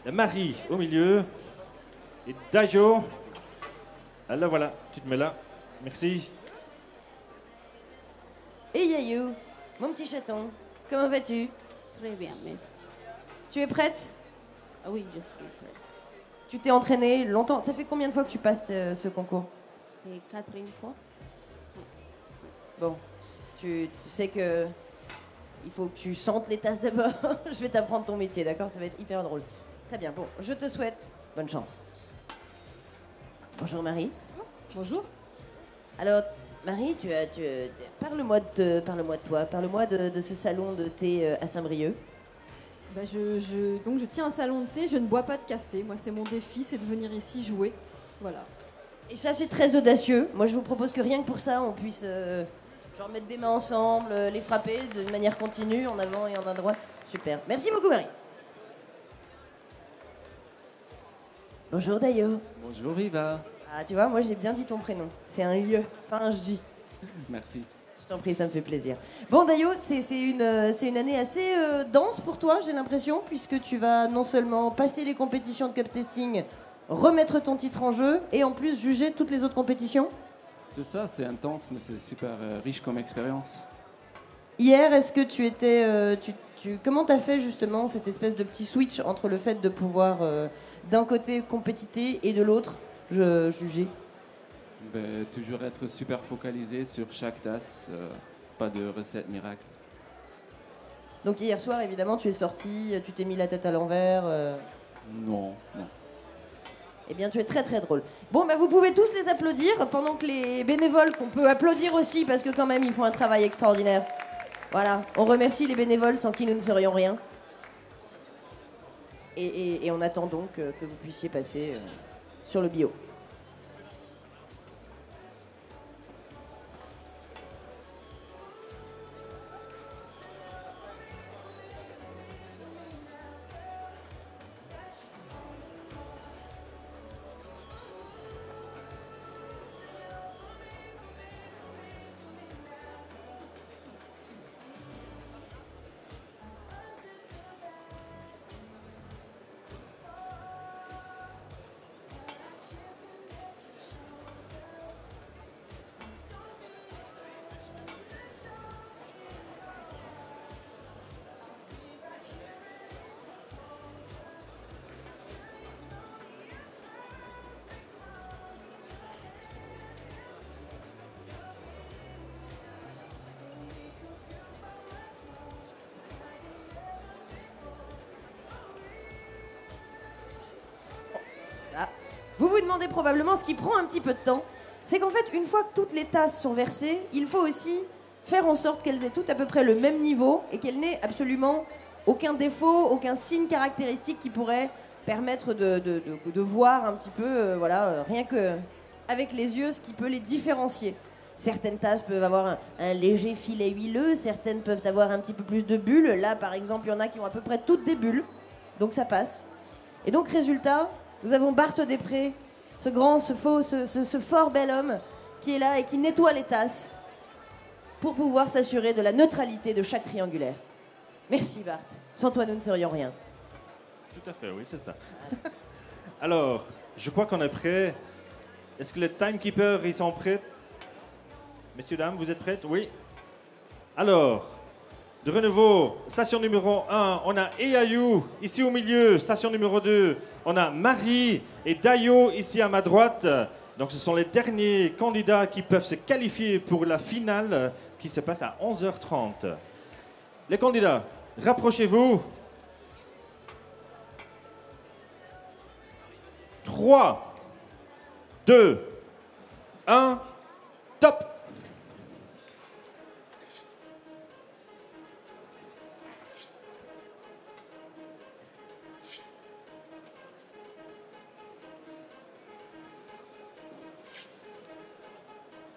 Il y a Marie au milieu. Et Dayo. Ah là, voilà, tu te mets là. Merci. Et Yayo, mon petit chaton, comment vas-tu? Très bien, merci. Tu es prête? Ah oui, je suis prête. Tu t'es entraînée longtemps. Ça fait combien de fois que tu passes ce concours? C'est quatrième fois. Bon, tu sais que il faut que tu chantes les tasses d'abord. Je vais t'apprendre ton métier, d'accord? Ça va être hyper drôle. Très bien, bon, je te souhaite bonne chance. Bonjour Marie. Bonjour. Alors, Marie, parle-moi de toi, parle-moi de ce salon de thé à Saint-Brieuc. Bah, donc je tiens un salon de thé, je ne bois pas de café. Moi, c'est mon défi, c'est de venir ici jouer. Voilà. Et ça, c'est très audacieux. Moi, je vous propose que rien que pour ça, on puisse genre mettre des mains ensemble, les frapper de manière continue, en avant et en à droite. Super. Merci beaucoup, Marie. Bonjour, Dayo. Bonjour Riva. Ah, tu vois, moi, j'ai bien dit ton prénom. C'est un I, pas un J. Merci. Je t'en prie, ça me fait plaisir. Bon, Dayo, c'est une année assez dense pour toi, j'ai l'impression, puisque tu vas non seulement passer les compétitions de cup testing, remettre ton titre en jeu, et en plus juger toutes les autres compétitions. C'est ça, c'est intense, mais c'est super riche comme expérience. Hier, est-ce que tu étais... comment t'as fait justement cette espèce de petit switch entre le fait de pouvoir d'un côté compétiter et de l'autre juger? Ben, toujours être super focalisé sur chaque tasse, pas de recette miracle. Donc hier soir, évidemment, tu es sorti, tu t'es mis la tête à l'envers. Non, non. Eh bien, tu es très très drôle. Bon, bah, vous pouvez tous les applaudir pendant que les bénévoles, qu'on peut applaudir aussi parce que quand même, ils font un travail extraordinaire. Voilà, on remercie les bénévoles sans qui nous ne serions rien. Et on attend donc que vous puissiez passer sur le bio. Vous vous demandez probablement ce qui prend un petit peu de temps. C'est qu'en fait, une fois que toutes les tasses sont versées, il faut aussi faire en sorte qu'elles aient toutes à peu près le même niveau et qu'elles n'aient absolument aucun défaut, aucun signe caractéristique qui pourrait permettre de voir un petit peu, rien que avec les yeux, ce qui peut les différencier. Certaines tasses peuvent avoir un léger filet huileux, certaines peuvent avoir un petit peu plus de bulles. Là, par exemple, il y en a qui ont à peu près toutes des bulles, donc ça passe. Et donc, résultat, nous avons Bart Després, ce fort bel homme qui est là et qui nettoie les tasses pour pouvoir s'assurer de la neutralité de chaque triangulaire. Merci Bart. Sans toi, nous ne serions rien. Tout à fait, oui, c'est ça. Alors, je crois qu'on est prêt. Est-ce que les timekeepers, ils sont prêts? Messieurs, dames, vous êtes prêtes? Oui. Alors, de renouveau, station numéro 1, on a Eyayu, ici au milieu. Station numéro 2, on a Marie et Dayo, ici à ma droite. Donc ce sont les derniers candidats qui peuvent se qualifier pour la finale qui se passe à 11h30. Les candidats, rapprochez-vous. 3, 2, 1, top!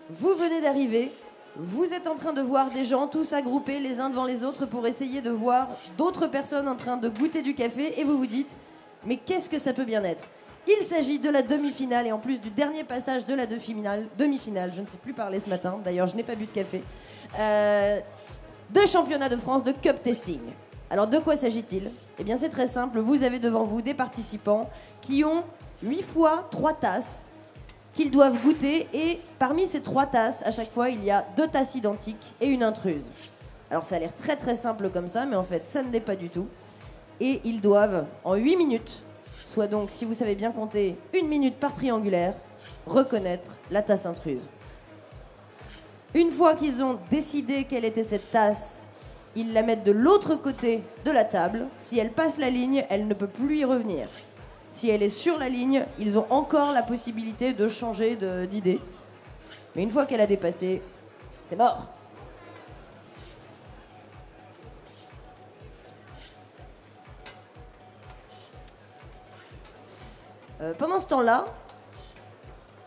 Vous venez d'arriver, vous êtes en train de voir des gens tous agroupés les uns devant les autres pour essayer de voir d'autres personnes en train de goûter du café et vous vous dites « Mais qu'est-ce que ça peut bien être ?» Il s'agit de la demi-finale et en plus du dernier passage de la demi-finale, je ne sais plus parler ce matin, d'ailleurs je n'ai pas bu de café, de championnat de France de cup testing. Alors de quoi s'agit-il? Eh bien c'est très simple, vous avez devant vous des participants qui ont 8 fois 3 tasses qu'ils doivent goûter et parmi ces 3 tasses, à chaque fois il y a 2 tasses identiques et une intruse. Alors ça a l'air très très simple comme ça, mais en fait ça ne l'est pas du tout. Et ils doivent en 8 minutes, soit donc si vous savez bien compter 1 minute par triangulaire, reconnaître la tasse intruse. Une fois qu'ils ont décidé quelle était cette tasse, ils la mettent de l'autre côté de la table. Si elle passe la ligne, elle ne peut plus y revenir. Si elle est sur la ligne, ils ont encore la possibilité de changer d'idée. Mais une fois qu'elle a dépassé, c'est mort. Pendant ce temps-là,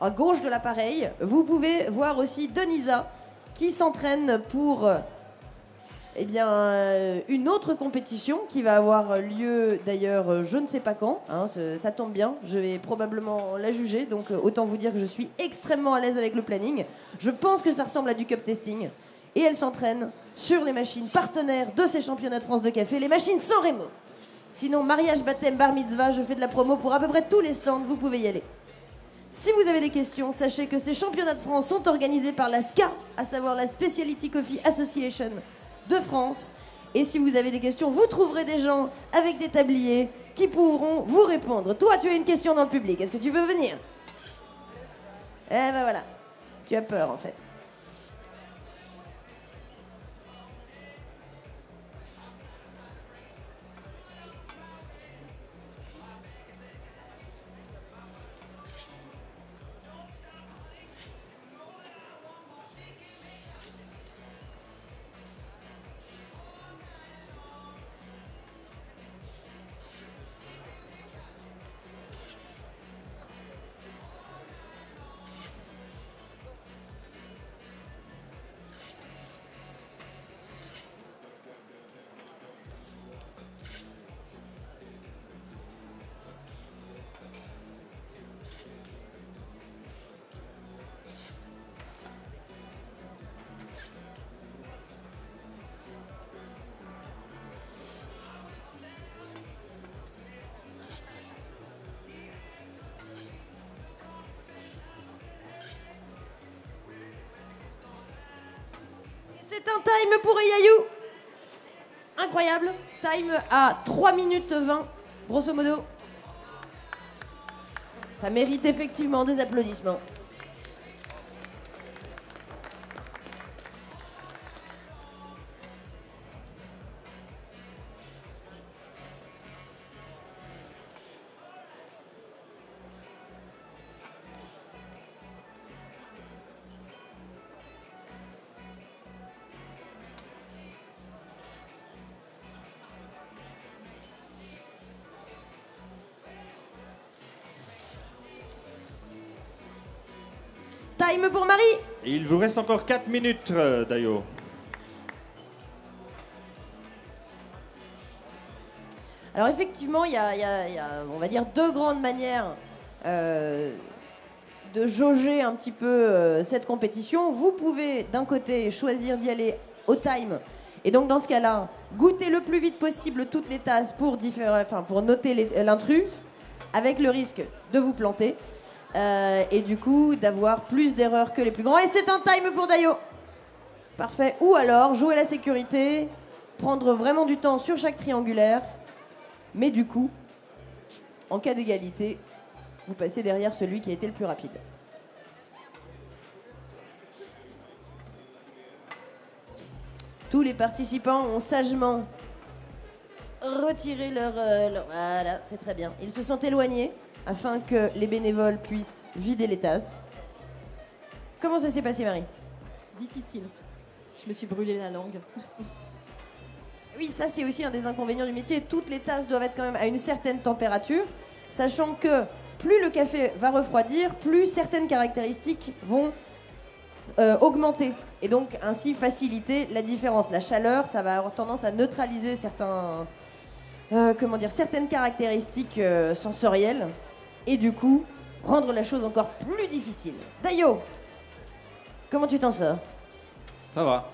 à gauche de l'appareil, vous pouvez voir aussi Denisa qui s'entraîne pour une autre compétition qui va avoir lieu d'ailleurs je ne sais pas quand, hein, ça tombe bien, je vais probablement la juger, donc autant vous dire que je suis extrêmement à l'aise avec le planning. Je pense que ça ressemble à du cup testing et elle s'entraîne sur les machines partenaires de ces championnats de France de café, les machines San Remo. Sinon, mariage, baptême, bar mitzvah, je fais de la promo pour à peu près tous les stands, vous pouvez y aller. Si vous avez des questions, sachez que ces championnats de France sont organisés par la SCA, à savoir la Specialty Coffee Association de France. Et si vous avez des questions, vous trouverez des gens avec des tabliers qui pourront vous répondre. Toi, tu as une question dans le public, est-ce que tu veux venir? Eh ben voilà, tu as peur en fait. C'est un time pour Eyayou. Incroyable. Time à 3 minutes 20, grosso modo. Ça mérite effectivement des applaudissements. Time pour Marie. Et il vous reste encore 4 minutes, Dayo. Alors effectivement, il y a, on va dire, 2 grandes manières de jauger un petit peu cette compétition. Vous pouvez d'un côté choisir d'y aller au time. Et donc dans ce cas-là, goûter le plus vite possible toutes les tasses pour noter l'intrus, avec le risque de vous planter. Et du coup d'avoir plus d'erreurs que les plus grands. Et c'est un time pour Dayo. Parfait. Ou alors jouer la sécurité, prendre vraiment du temps sur chaque triangulaire, mais du coup, en cas d'égalité, vous passez derrière celui qui a été le plus rapide. Tous les participants ont sagement retiré leur... Voilà, c'est très bien. Ils se sont éloignés afin que les bénévoles puissent vider les tasses. Comment ça s'est passé, Marie? Difficile. Je me suis brûlé la langue. Oui, ça c'est aussi un des inconvénients du métier. Toutes les tasses doivent être quand même à une certaine température, sachant que plus le café va refroidir, plus certaines caractéristiques vont augmenter. Et donc ainsi faciliter la différence. La chaleur, ça va avoir tendance à neutraliser certaines caractéristiques sensorielles. Et du coup, rendre la chose encore plus difficile. Dayo, comment tu t'en sors? Ça va.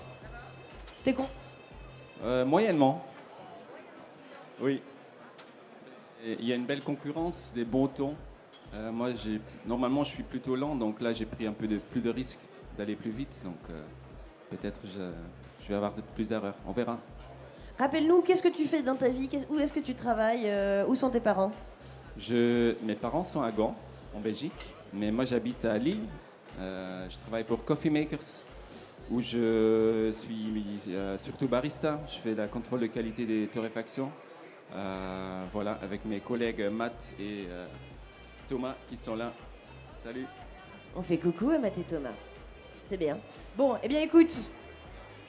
T'es con? Moyennement. Oui. Et il y a une belle concurrence, des bons tons. Moi, normalement, je suis plutôt lent, donc là, j'ai pris un peu plus de risques d'aller plus vite. Donc, peut-être je vais avoir plus d'erreurs. On verra. Rappelle-nous, qu'est-ce que tu fais dans ta vie? Où est-ce que tu travailles? Où sont tes parents? Mes parents sont à Gand, en Belgique, mais moi, j'habite à Lille. Je travaille pour Coffee Makers, où je suis surtout barista. Je fais la contrôle de qualité des torréfactions. Voilà, avec mes collègues Matt et Thomas qui sont là. Salut. On fait coucou à Matt et Thomas. C'est bien. Bon, eh bien écoute,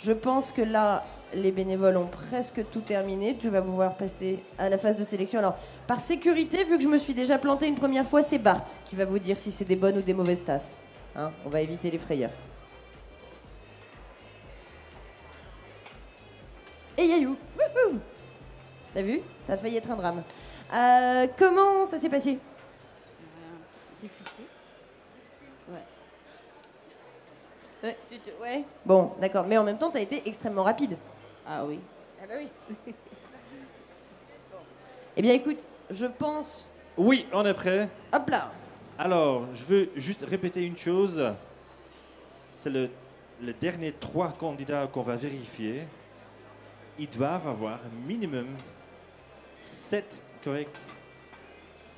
je pense que là, les bénévoles ont presque tout terminé. Tu vas pouvoir passer à la phase de sélection. Alors, par sécurité, vu que je me suis déjà planté une première fois, c'est Bart qui va vous dire si c'est des bonnes ou des mauvaises tasses. Hein, on va éviter les frayeurs. Et Yayou. Wouhou. T'as vu? Ça a failli être un drame. Comment ça s'est passé? Difficile. Ouais. Ouais. Bon, d'accord. Mais en même temps, t'as été extrêmement rapide. Ah oui. Ah bah oui. Eh bien, écoute, je pense... Oui, on est prêt. Hop là. Alors, je veux juste répéter une chose. C'est le dernier 3 candidats qu'on va vérifier. Ils doivent avoir minimum 7 correctes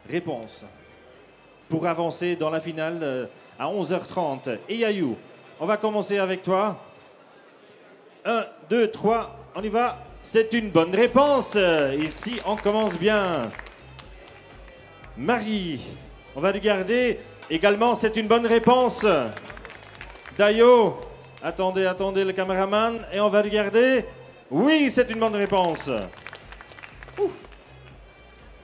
réponses pour avancer dans la finale à 11h30. Et Yayou, on va commencer avec toi. 1, 2, 3, on y va. C'est une bonne réponse. Ici, on commence bien. Marie, on va regarder. Également, c'est une bonne réponse. Dayo, attendez le caméraman. Et on va regarder. Oui, c'est une bonne réponse. Ouh.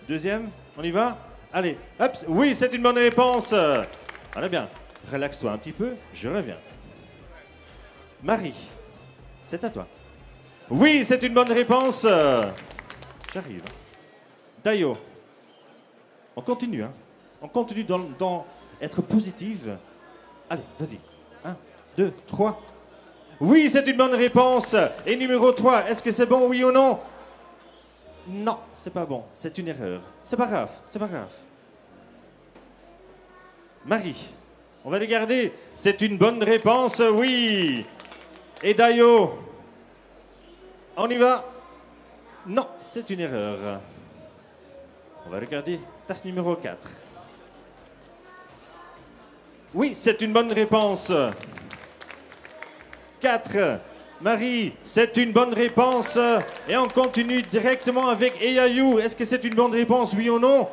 Deuxième, on y va? Allez, hop, oui, c'est une bonne réponse. Allez bien, relaxe-toi un petit peu, je reviens. Marie, c'est à toi. Oui, c'est une bonne réponse. J'arrive. Dayo, on continue, hein. On continue dans être positive. Allez, vas-y. 1, 2, 3. Oui, c'est une bonne réponse. Et numéro 3, est-ce que c'est bon, oui ou non? Non, c'est pas bon. C'est une erreur. C'est pas grave, c'est pas grave. Marie, on va regarder. C'est une bonne réponse, oui. Et Dayo, on y va. Non, c'est une erreur. On va regarder tasse numéro 4. Oui, c'est une bonne réponse. 4. Marie, c'est une bonne réponse. Et on continue directement avec Eyayou. Est-ce que c'est une bonne réponse, oui ou non?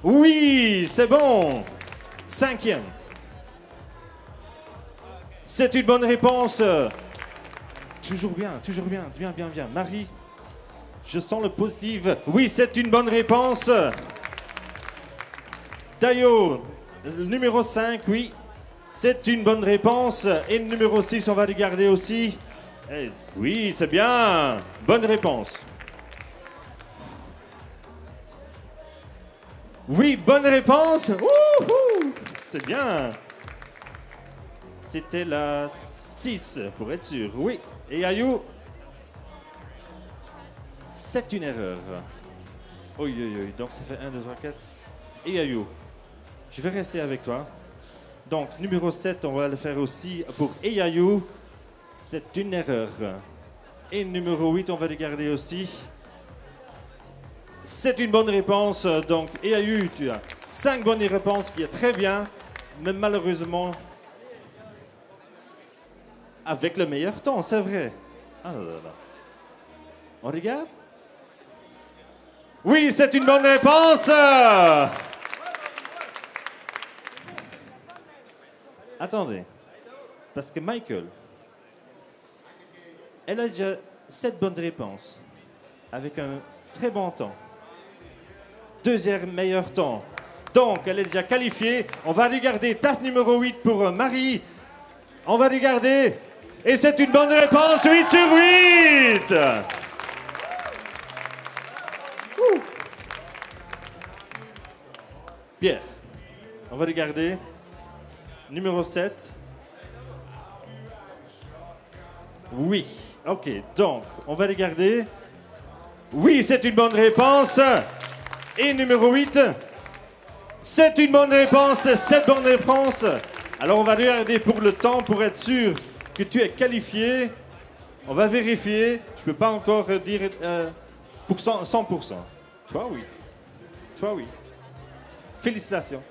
Oui, c'est bon. 5e. C'est une bonne réponse. Toujours bien, bien. Marie, je sens le positif. Oui, c'est une bonne réponse. Dayo, numéro 5, oui. C'est une bonne réponse. Et le numéro 6, on va regarder aussi. Oui, c'est bien. Bonne réponse. Oui, bonne réponse. Wouhou! C'est bien. C'était la 6, pour être sûr. Oui. Et Ayou, c'est une erreur. Oui. Donc ça fait 1, 2, 3, 4. Et Ayou, je vais rester avec toi. Donc, numéro 7, on va le faire aussi pour Eyayou. C'est une erreur. Et numéro 8, on va le garder aussi. C'est une bonne réponse. Donc, Eyayou, tu as 5 bonnes réponses, qui est très bien. Mais malheureusement, avec le meilleur temps, c'est vrai. Ah là là. On regarde? Oui, c'est une bonne réponse. Attendez, parce que Michael, elle a déjà 7 bonnes réponses, avec un très bon temps. 2e meilleur temps. Donc, elle est déjà qualifiée. On va regarder tasse numéro 8 pour Marie. On va regarder. Et c'est une bonne réponse, 8 sur 8. Pierre, on va regarder. Numéro 7. Oui. OK. Donc, on va regarder. Oui, c'est une bonne réponse. Et numéro 8. C'est une bonne réponse. 7 bonnes réponses. Alors, on va regarder pour le temps pour être sûr que tu es qualifié. On va vérifier. Je ne peux pas encore dire pour 100%. Toi, oui. Toi, oui. Félicitations.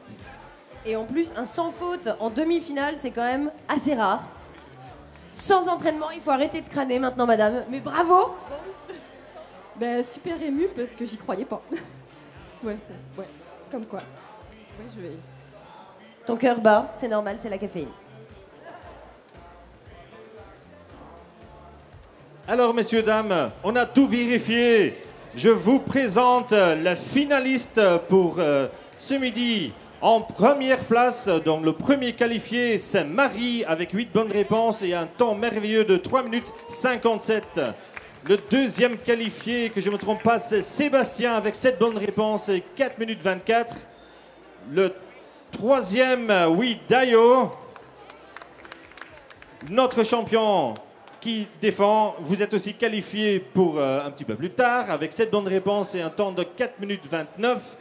Et en plus, un sans faute en demi-finale, c'est quand même assez rare. Sans entraînement, il faut arrêter de crâner maintenant, madame. Mais bravo! Ben, super ému parce que j'y croyais pas. Ouais, comme quoi. Ouais, je vais. Ton cœur bat, c'est normal, c'est la caféine. Alors, messieurs, dames, on a tout vérifié. Je vous présente la finaliste pour ce midi. En première place, donc le premier qualifié, c'est Marie avec 8 bonnes réponses et un temps merveilleux de 3 minutes 57. Le deuxième qualifié, que je ne me trompe pas, c'est Sébastien avec 7 bonnes réponses et 4 minutes 24. Le troisième, oui, Dayo, notre champion qui défend. Vous êtes aussi qualifié pour un petit peu plus tard avec 7 bonnes réponses et un temps de 4 minutes 29.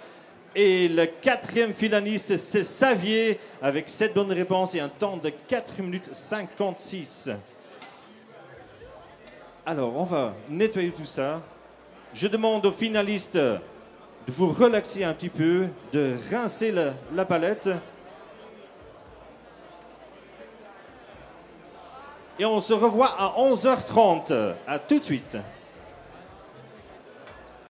Et le quatrième finaliste, c'est Xavier, avec 7 bonnes réponses et un temps de 4 minutes 56. Alors, on va nettoyer tout ça. Je demande aux finalistes de vous relaxer un petit peu, de rincer la palette. Et on se revoit à 11h30. À tout de suite.